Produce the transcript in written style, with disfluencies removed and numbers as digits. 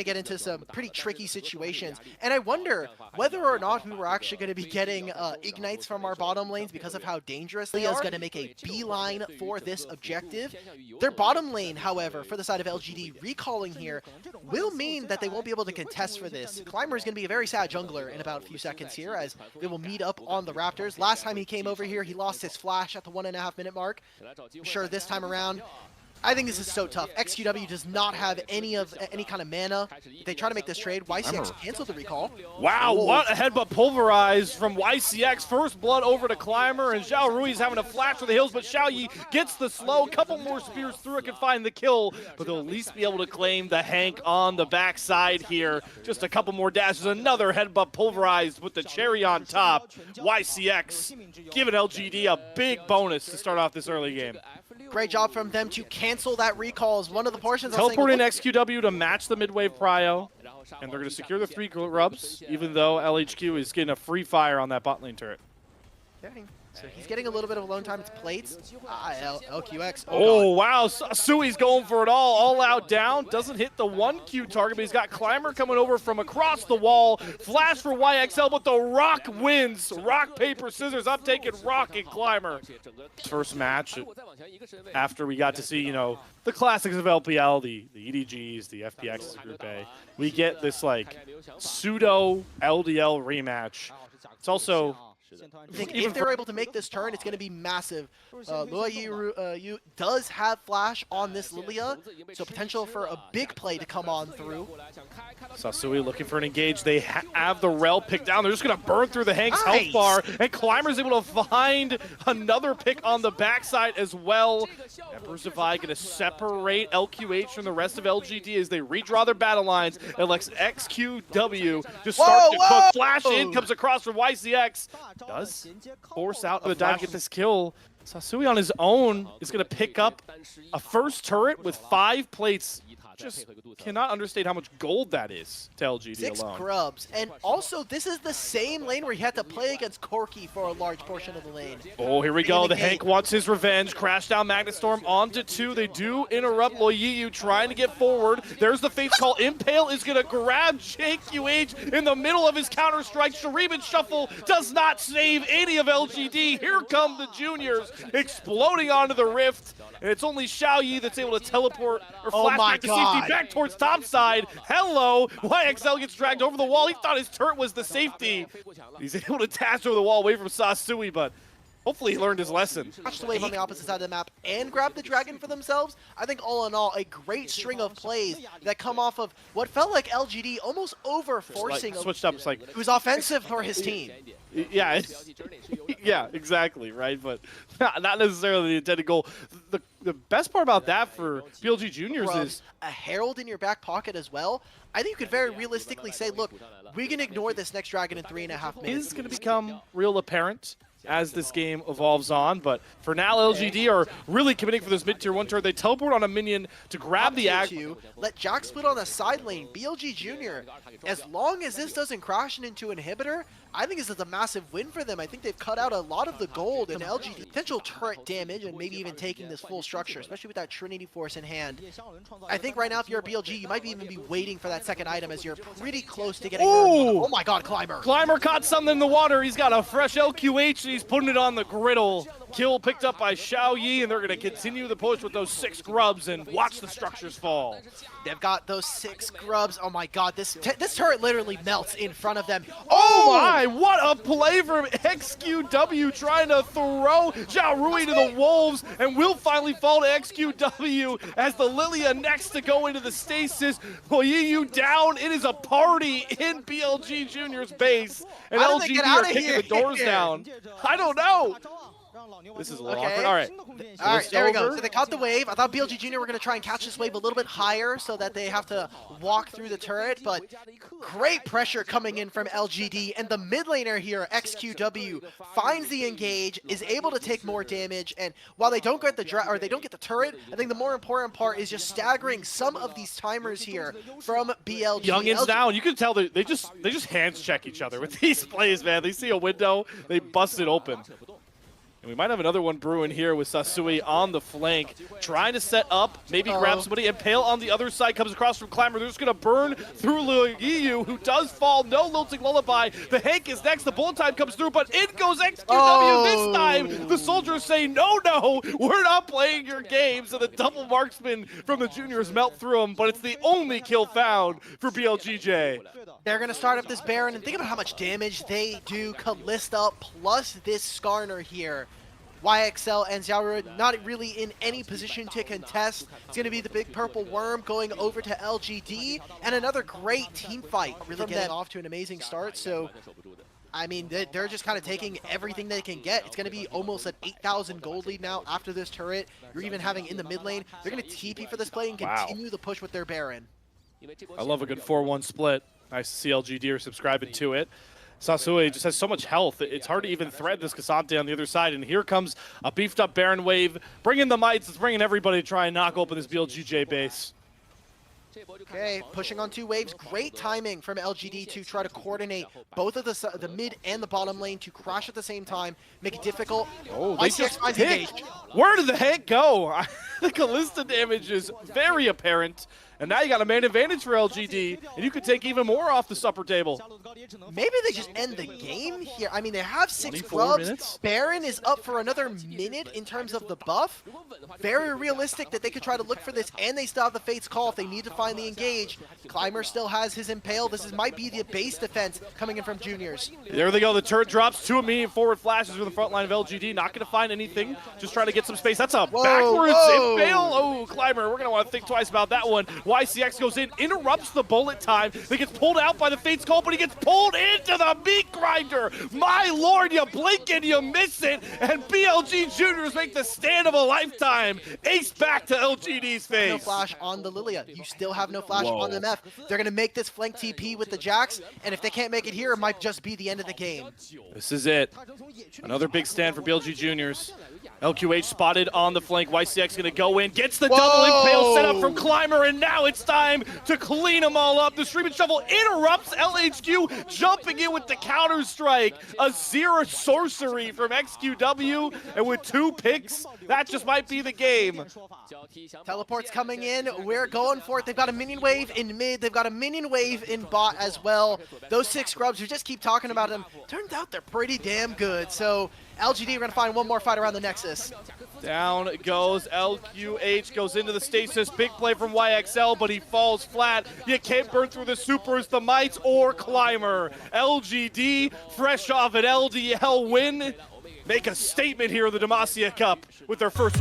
get into some pretty tricky situations, and I wonder whether or not we were actually going to be getting ignites from our bottom lanes because of how dangerous they are. Is going to make a beeline for this objective. Their bottom lane, however, for the side of LGD, recalling here will mean that they won't be able to contest for this. Climber is going to be a very sad jungler in about a few seconds here, as they will meet up on the Raptors. Last time he came over here, he lost his flash at the 1.5 minute mark. I'm sure this time around, I think this is so tough. XQW does not have any kind of mana. If they try to make this trade, YCX canceled the recall. Wow, what a headbutt pulverized from YCX. First blood over to Climber, and Zhao Rui's having a flash for the hills, but Xiaoyi gets the slow. Couple more spears through it can find the kill, but they'll at least be able to claim the Hank on the backside here. Just a couple more dashes. Another headbutt pulverized with the cherry on top. YCX giving LGD a big bonus to start off this early game. Great job from them to cancel that recall as one of the portions. Teleport in XQW to match the mid-wave prio, and they're going to secure the 3 grubs, even though LHQ is getting a free fire on that bot lane turret. So he's getting a little bit of alone time. It's plates. LQX. Oh wow, Sui's going for it all out down. Doesn't hit the 1Q target, but he's got Climber coming over from across the wall. Flash for YXL, but the Rock wins. Rock, paper, scissors. I'm taking Rock and Climber. First match after we got to see, you know, the classics of LPL, the EDGs, the FPXs of Group A. We get this like pseudo LDL rematch. It's also, I think if they're able to make this turn, it's going to be massive. Luoyi does have flash on this Lilia, so potential for a big play to come on through. Sasui looking for an engage. They have the Rel picked down. They're just going to burn through the Hank's health bar, and Climber's able to find another pick on the backside as well. Emperor's Divide going to separate LQH from the rest of LGD as they redraw their battle lines. It lets XQW just start to cook. Flash in, comes across from YCX. Does force out the dive to get this kill. Sasui on his own is going to pick up a first turret with 5 plates. Just cannot understate how much gold that is to LGD 6 alone. grubs. And also, this is the same lane where he had to play against Corki for a large portion of the lane. Oh, here we go. The Hank wants his revenge. Crash down Magnet Storm onto 2. They do interrupt Loyiyu trying to get forward. There's the Fate's Call. Impale is going to grab JQH in the middle of his counter-strike. Shuriken Shuffle does not save any of LGD. Here come the juniors exploding onto the rift. And it's only Xiaoyi that's able to teleport or flash back to safety back towards top side. Hello! YXL gets dragged over the wall. He thought his turret was the safety. He's able to dash over the wall away from Sasui, but hopefully he learned his lesson. Watch the wave on the opposite side of the map and grab the dragon for themselves. I think all in all, a great string of plays that come off of what felt like LGD almost over-forcing. Switched up, it's like it was offensive for his team. Yeah, yeah, exactly, right? But not necessarily the intended goal. The best part about that for BLG Juniors is a Herald in your back pocket as well. I think you could very realistically say, look, we can ignore this next dragon in 3.5 minutes. Is going to become real apparent as this game evolves on, but for now LGD are really committing for this mid-tier 1 turret. They teleport on a minion to grab the ag. Let Jack split on the side lane. BLG Junior, as long as this doesn't crash into inhibitor, I think this is a massive win for them. I think they've cut out a lot of the gold and LGD potential turret damage and maybe even taking this full structure, especially with that Trinity Force in hand. I think right now if you're a BLG, you might even be waiting for that second item as you're pretty close to getting oh my god, Climber. Climber caught something in the water. He's got a fresh LQH and he's putting it on the griddle. Kill picked up by Xiaoyi, and they're going to continue the push with those 6 grubs and watch the structures fall. They've got those 6 grubs. Oh my god, this turret literally melts in front of them. Oh my, what a play from XQW trying to throw Zhao Rui to the wolves, and will finally fall to XQW as the Lilia next to go into the stasis. Loyiyu down. It is a party in BLG Junior's base, and LGD are kicking the doors down. I don't know. This is a little awkward. All right, there we go. So they caught the wave. I thought BLG Junior were going to try and catch this wave a little bit higher so that they have to walk through the turret, but great pressure coming in from LGD, and the mid laner here, XQW, finds the engage, is able to take more damage, and while they don't get the turret, I think the more important part is just staggering some of these timers here from BLG. Youngins down. You can tell they just hands check each other with these plays, man. They see a window, they bust it open. And we might have another one brewing here with Sasui on the flank, trying to set up, maybe grab somebody. Impale on the other side comes across from Climber. They're just going to burn through Liu, who does fall. No lilting lullaby. The Hank is next. The bullet time comes through, but in goes XQW this time. The soldiers say, no, we're not playing your games. And the double marksman from the juniors melt through them, but it's the only kill found for BLG.J. They're going to start up this Baron, and think about how much damage they do. Kalista plus this Skarner here. YXL and Xiaoru not really in any position to contest. It's going to be the big purple worm going over to LGD, and another great team fight. Really getting off to an amazing start, so I mean, they're just kind of taking everything they can get. It's going to be almost an 8,000 gold lead now after this turret. You're even having in the mid lane. They're going to TP for this play and continue the push with their Baron. I love a good 4-1 split. Nice to see LGD are subscribing to it. Sasui just has so much health, it's hard to even thread this Cassante on the other side. And here comes a beefed up Baron wave, bringing the mites, it's bringing everybody to try and knock open this BLG.J base. Okay, pushing on 2 waves. Great timing from LGD to try to coordinate both of the mid and the bottom lane to crash at the same time, make it difficult. Oh, they just hit. Where did the heck go? The Kalista damage is very apparent. And now you got a main advantage for LGD, and you could take even more off the supper table. Maybe they just end the game here. I mean, they have 6 grubs. Minutes. Baron is up for another minute in terms of the buff. Very realistic that they could try to look for this, and they still have the Fate's Call if they need to find the engage. Climber still has his Impale. This might be the base defense coming in from juniors. There they go. The turret drops. 2 immediate forward flashes from the front line of LGD. Not going to find anything. Just trying to get some space. That's a backwards Impale. Oh, Climber. We're going to want to think twice about that one. YCX goes in, interrupts the bullet time. He gets pulled out by the Fate's Call, but he gets pulled into the meat grinder. My lord, you blink and you miss it. And BLG Juniors make the stand of a lifetime. Ace back to LGD's face. No flash on the Lilia. You still have no flash on the MF. They're going to make this flank TP with the Jax, and if they can't make it here, it might just be the end of the game. This is it. Another big stand for BLG Juniors. LQH spotted on the flank. YCX going to go in, gets the double Impale set up from Climber, and now it's time to clean them all up. The Streaming Shovel interrupts LHQ, jumping in with the counter strike. A 0 sorcery from XQW, and with 2 picks, that just might be the game. Teleport's coming in. We're going for it. They've got a minion wave in mid. They've got a minion wave in bot as well. Those 6 grubs, we just keep talking about them. Turns out they're pretty damn good. So LGD are going to find one more fight around the Nexus. Down goes LQH, goes into the stasis. Big play from YXL, but he falls flat. You can't burn through the supers, the mites, or Climber. LGD, fresh off an LDL win, make a statement here in the Demacia Cup with their first...